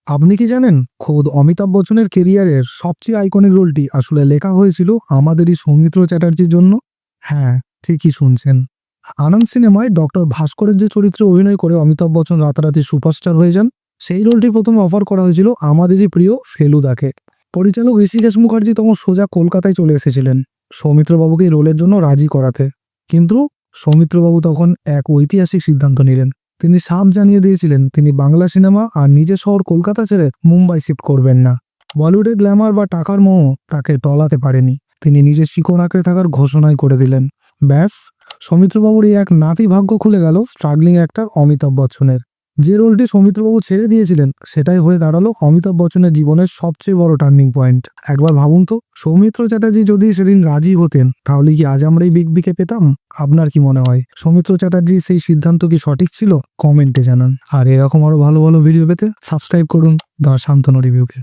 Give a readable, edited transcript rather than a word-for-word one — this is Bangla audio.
আপনি কি জানেন খোদ অমিতাভ বচ্চনের কেরিয়ারের সবচেয়ে আইকনিক রোলটি আসলে লেখা হয়েছিল আমাদেরই সৌমিত্র চ্যাটার্জির জন্য? হ্যাঁ, ঠিকই শুনছেন। আনন্দ সিনেমায় ডক্টর ভাস্করের যে চরিত্রে অভিনয় করে অমিতাভ বচ্চন রাতারাতি সুপারস্টার হয়ে যান, সেই রোলটি প্রথমে অফার করা হয়েছিল আমাদেরই প্রিয় ফেলুদাকে। পরিচালক ঋষিকেশ মুখার্জি তখন সোজা কলকাতায় চলে এসেছিলেন সৌমিত্রবাবুকে এই রোলের জন্য রাজি করাতে। কিন্তু সৌমিত্রবাবু তখন এক ঐতিহাসিক সিদ্ধান্ত নিলেন। তিনি সাফ জানিয়ে দিয়েছিলেন তিনি বাংলা সিনেমা আর নিজের শহর কলকাতা ছেড়ে মুম্বাই শিফট করবেন না। বলিউডের গ্ল্যামার বা টাকার মোহ তাকে টলাতে পারেনি। তিনি নিজের শিকড় আঁকড়ে থাকার ঘোষণাই করে দিলেন। ব্যাস, সৌমিত্রবাবুর এই এক নাতি ভাগ্য খুলে গেল স্ট্রাগলিং অ্যাক্টর অমিতাভ বচ্চনের। যে রোলটি সৌমিত্রবাবু ছেড়ে দিয়েছিলেন সেটাই হয়ে দাঁড়ালো অমিতাভ বচ্চনের জীবনের সবচেয়ে বড় টার্নিং পয়েন্ট। একবার ভাবুন তো, সৌমিত্র চ্যাটার্জি যদি সেদিন রাজি হতেন তাহলে কি আজ আমরা এই বিগ বিকে পেতাম? আপনার কি মনে হয় সৌমিত্র চ্যাটার্জির সেই সিদ্ধান্ত কি সঠিক ছিল? কমেন্টে জানান। আর এরকম আরো ভালো ভালো ভিডিও পেতে সাবস্ক্রাইব করুন দ্য শান্তনু রিভিউকে।